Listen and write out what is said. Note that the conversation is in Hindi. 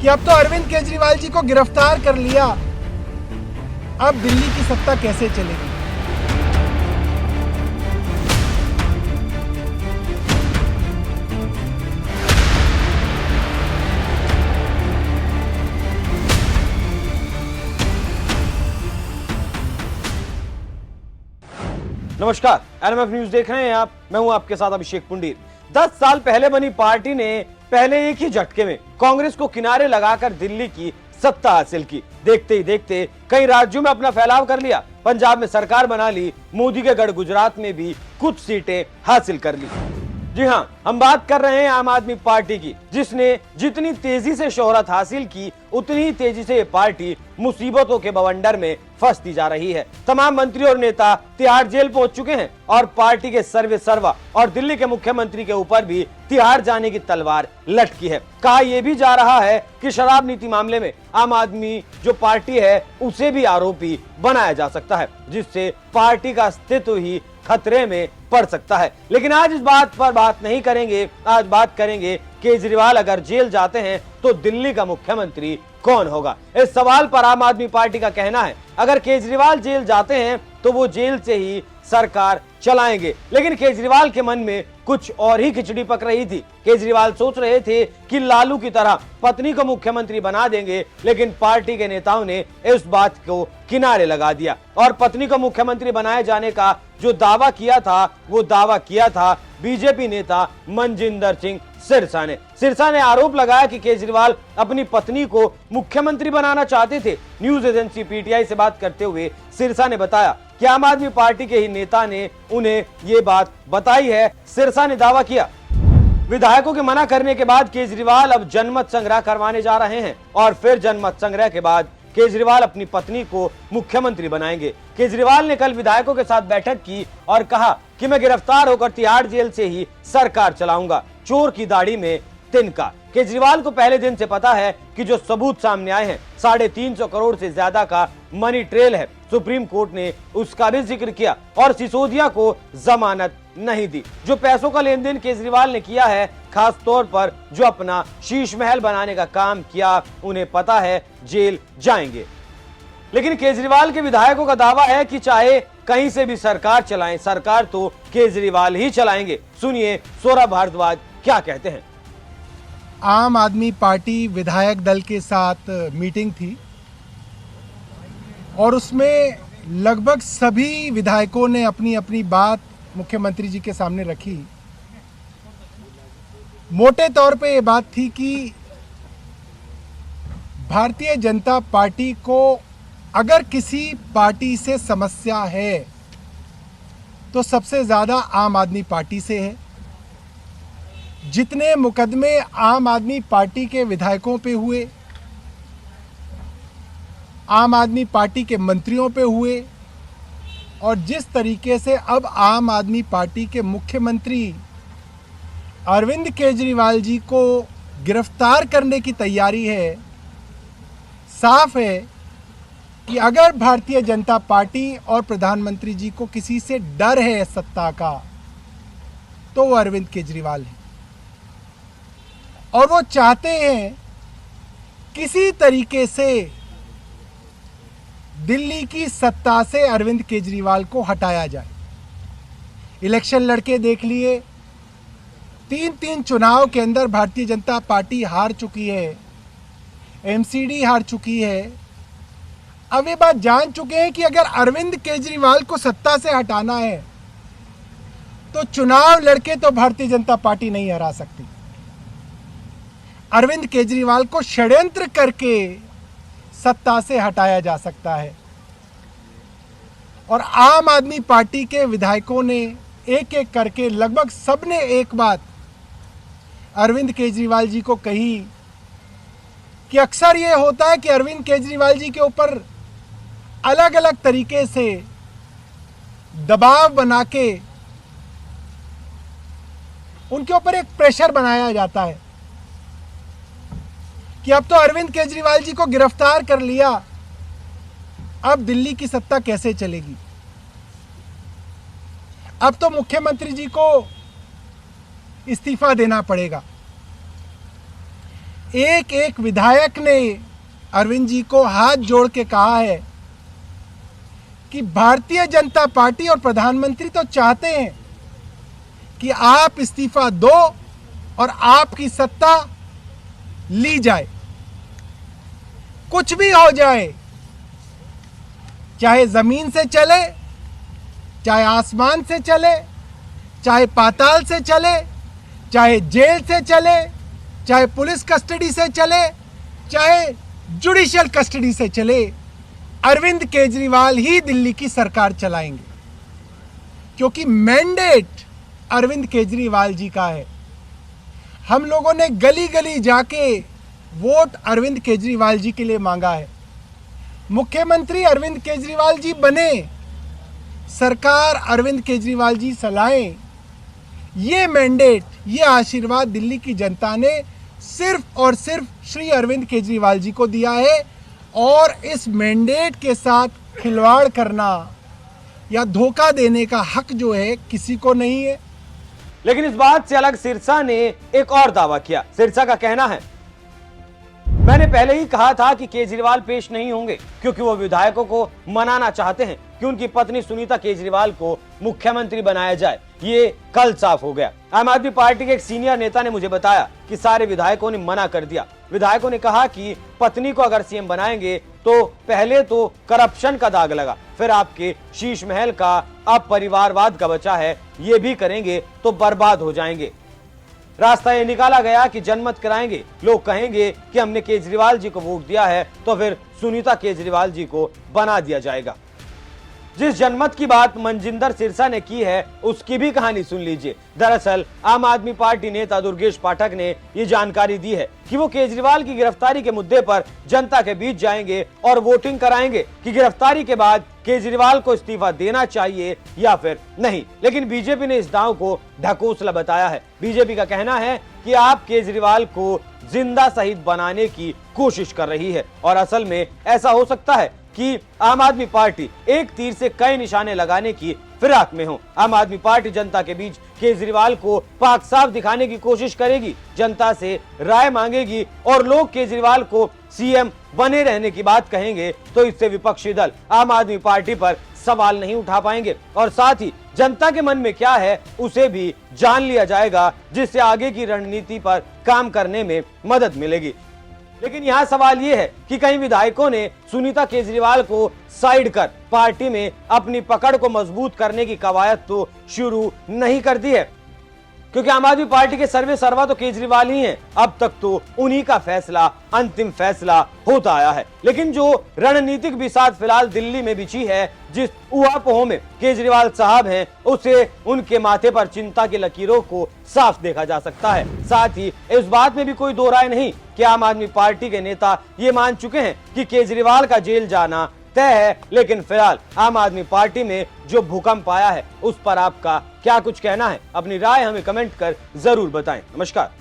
कि अब तो अरविंद केजरीवाल जी को गिरफ्तार कर लिया, अब दिल्ली की सत्ता कैसे चलेगी। नमस्कार, एनएमएफ न्यूज देख रहे हैं आप। मैं हूं आपके साथ अभिषेक पुंडीर। 10 साल पहले बनी पार्टी ने पहले एक ही झटके में कांग्रेस को किनारे लगाकर दिल्ली की सत्ता हासिल की। देखते ही देखते कई राज्यों में अपना फैलाव कर लिया, पंजाब में सरकार बना ली, मोदी के गढ़ गुजरात में भी कुछ सीटें हासिल कर ली। जी हां, हम बात कर रहे हैं आम आदमी पार्टी की, जिसने जितनी तेजी से शोहरत हासिल की उतनी ही तेजी से ये पार्टी मुसीबतों के बवंडर में फंसती जा रही है। तमाम मंत्री और नेता तिहाड़ जेल पहुंच चुके हैं और पार्टी के सर्वे सर्वा और दिल्ली के मुख्यमंत्री के ऊपर भी तिहाड़ जाने की तलवार लटकी है। कहा यह भी जा रहा है कि शराब नीति मामले में आम आदमी जो पार्टी है उसे भी आरोपी बनाया जा सकता है, जिससे पार्टी का अस्तित्व ही खतरे में पड़ सकता है। लेकिन आज इस बात पर बात नहीं करेंगे। आज बात करेंगे केजरीवाल अगर जेल जाते हैं तो दिल्ली का मुख्यमंत्री कौन होगा। इस सवाल पर आम आदमी पार्टी का कहना है अगर केजरीवाल जेल जाते हैं तो वो जेल से ही सरकार चलाएंगे। लेकिन केजरीवाल के मन में कुछ और ही खिचड़ी पक रही थी। केजरीवाल सोच रहे थे कि लालू की तरह पत्नी को मुख्यमंत्री बना देंगे, लेकिन पार्टी के नेताओं ने इस बात को किनारे लगा दिया और पत्नी को मुख्यमंत्री बनाए जाने का जो दावा किया था वो दावा किया था बीजेपी नेता मनजिंदर सिंह सिरसा ने आरोप लगाया कि केजरीवाल अपनी पत्नी को मुख्यमंत्री बनाना चाहते थे। न्यूज एजेंसी पीटीआई से बात करते हुए सिरसा ने बताया कि आम आदमी पार्टी के ही नेता ने उन्हें ये बात बताई है। सिरसा ने दावा किया विधायकों के मना करने के बाद केजरीवाल अब जनमत संग्रह करवाने जा रहे हैं और फिर जनमत संग्रह के बाद केजरीवाल अपनी पत्नी को मुख्यमंत्री बनाएंगे। केजरीवाल ने कल विधायकों के साथ बैठक की और कहा कि मैं गिरफ्तार होकर तिहाड़ जेल से ही सरकार चलाऊंगा। चोर की दाढ़ी में तिनका। केजरीवाल को पहले दिन से पता है कि जो सबूत सामने आए हैं 350 करोड़ से ज्यादा का मनी ट्रेल है। सुप्रीम कोर्ट ने उसका भी जिक्र किया और सिसोदिया को जमानत नहीं दी। जो पैसों का लेन देन केजरीवाल ने किया है, खास तौर पर जो अपना शीश महल बनाने का काम किया, उन्हें पता है जेल जाएंगे। लेकिन केजरीवाल के विधायकों का दावा है कि चाहे कहीं से भी सरकार चलाएं, सरकार तो केजरीवाल ही चलाएंगे। सुनिए सौरभ भारद्वाज क्या कहते हैं। आम आदमी पार्टी विधायक दल के साथ मीटिंग थी और उसमें लगभग सभी विधायकों ने अपनी अपनी बात मुख्यमंत्री जी के सामने रखी। मोटे तौर पे ये बात थी कि भारतीय जनता पार्टी को अगर किसी पार्टी से समस्या है तो सबसे ज्यादा आम आदमी पार्टी से है। जितने मुकदमे आम आदमी पार्टी के विधायकों पे हुए, आम आदमी पार्टी के मंत्रियों पे हुए और जिस तरीके से अब आम आदमी पार्टी के मुख्यमंत्री अरविंद केजरीवाल जी को गिरफ्तार करने की तैयारी है, साफ है कि अगर भारतीय जनता पार्टी और प्रधानमंत्री जी को किसी से डर है सत्ता का तो वो अरविंद केजरीवाल है और वो चाहते हैं किसी तरीके से दिल्ली की सत्ता से अरविंद केजरीवाल को हटाया जाए। इलेक्शन लड़के देख लिए, 3 चुनाव के अंदर भारतीय जनता पार्टी हार चुकी है, एमसीडी हार चुकी है। अब ये बात जान चुके हैं कि अगर अरविंद केजरीवाल को सत्ता से हटाना है तो चुनाव लड़के तो भारतीय जनता पार्टी नहीं हरा सकती। अरविंद केजरीवाल को षड्यंत्र करके सत्ता से हटाया जा सकता है और आम आदमी पार्टी के विधायकों ने एक एक करके लगभग सबने एक बात अरविंद केजरीवाल जी को कही कि अक्सर ये होता है कि अरविंद केजरीवाल जी के ऊपर अलग अलग तरीके से दबाव बना के उनके ऊपर एक प्रेशर बनाया जाता है कि अब तो अरविंद केजरीवाल जी को गिरफ्तार कर लिया, अब दिल्ली की सत्ता कैसे चलेगी। अब तो मुख्यमंत्री जी को इस्तीफा देना पड़ेगा। एक एक विधायक ने अरविंद जी को हाथ जोड़ के कहा है कि भारतीय जनता पार्टी और प्रधानमंत्री तो चाहते हैं कि आप इस्तीफा दो और आपकी सत्ता ली जाए, कुछ भी हो जाए, चाहे जमीन से चले, चाहे आसमान से चले, चाहे पाताल से चले, चाहे जेल से चले, चाहे पुलिस कस्टडी से चले, चाहे जुडिशियल कस्टडी से चले, अरविंद केजरीवाल ही दिल्ली की सरकार चलाएंगे, क्योंकि मैंडेट अरविंद केजरीवाल जी का है। हम लोगों ने गली गली जाके वोट अरविंद केजरीवाल जी के लिए मांगा है। मुख्यमंत्री अरविंद केजरीवाल जी बने, सरकार अरविंद केजरीवाल जी चलाएं, ये मैंडेट, ये आशीर्वाद दिल्ली की जनता ने सिर्फ और सिर्फ श्री अरविंद केजरीवाल जी को दिया है। और इस मैंडेट के साथ खिलवाड़ करना या धोखा देने का हक जो है किसी को नहीं है। लेकिन इस बात से अलग सिरसा ने एक और दावा किया। सिरसा का कहना है, मैंने पहले ही कहा था कि केजरीवाल पेश नहीं होंगे क्योंकि वो विधायकों को मनाना चाहते हैं कि उनकी पत्नी सुनीता केजरीवाल को मुख्यमंत्री बनाया जाए। ये कल साफ हो गया। आम आदमी पार्टी के एक सीनियर नेता ने मुझे बताया कि सारे विधायकों ने मना कर दिया। विधायकों ने कहा कि पत्नी को अगर सीएम बनाएंगे तो पहले तो करप्शन का दाग लगा, फिर आपके शीश महल का, अब परिवारवाद का बचा है, ये भी करेंगे तो बर्बाद हो जाएंगे। रास्ता ये निकाला गया कि जनमत कराएंगे, लोग कहेंगे कि हमने केजरीवाल जी को वोट दिया है तो फिर सुनीता केजरीवाल जी को बना दिया जाएगा। जिस जनमत की बात मनजिंदर सिरसा ने की है उसकी भी कहानी सुन लीजिए। दरअसल आम आदमी पार्टी नेता दुर्गेश पाठक ने ये जानकारी दी है कि वो केजरीवाल की गिरफ्तारी के मुद्दे पर जनता के बीच जाएंगे और वोटिंग कराएंगे कि गिरफ्तारी के बाद केजरीवाल को इस्तीफा देना चाहिए या फिर नहीं। लेकिन बीजेपी ने इस दांव को ढकोसला बताया है। बीजेपी का कहना है कि आप केजरीवाल को जिंदा शहीद बनाने की कोशिश कर रही है और असल में ऐसा हो सकता है कि आम आदमी पार्टी एक तीर से कई निशाने लगाने की फिराक में हो। आम आदमी पार्टी जनता के बीच केजरीवाल को पाक साफ दिखाने की कोशिश करेगी, जनता से राय मांगेगी और लोग केजरीवाल को सीएम बने रहने की बात कहेंगे तो इससे विपक्षी दल आम आदमी पार्टी पर सवाल नहीं उठा पाएंगे और साथ ही जनता के मन में क्या है उसे भी जान लिया जाएगा, जिससे आगे की रणनीति पर काम करने में मदद मिलेगी। लेकिन यहाँ सवाल ये है कि कई विधायकों ने सुनीता केजरीवाल को साइड कर पार्टी में अपनी पकड़ को मजबूत करने की कवायद तो शुरू नहीं कर दी है, क्योंकि आम आदमी पार्टी के सर्वे सर्वा तो केजरीवाल ही हैं। अब तक तो उन्हीं का फैसला अंतिम फैसला होता आया है। लेकिन जो रणनीतिक बिसात फिलहाल दिल्ली में बिछी है, जिस ऊहापोह में केजरीवाल साहब हैं, उसे उनके माथे पर चिंता की लकीरों को साफ देखा जा सकता है। साथ ही इस बात में भी कोई दो राय नहीं कि आम आदमी पार्टी के नेता ये मान चुके हैं कि केजरीवाल का जेल जाना तय है। लेकिन फिलहाल आम आदमी पार्टी में जो भूकंप आया है उस पर आपका क्या कुछ कहना है? अपनी राय हमें कमेंट कर जरूर बताएं। नमस्कार।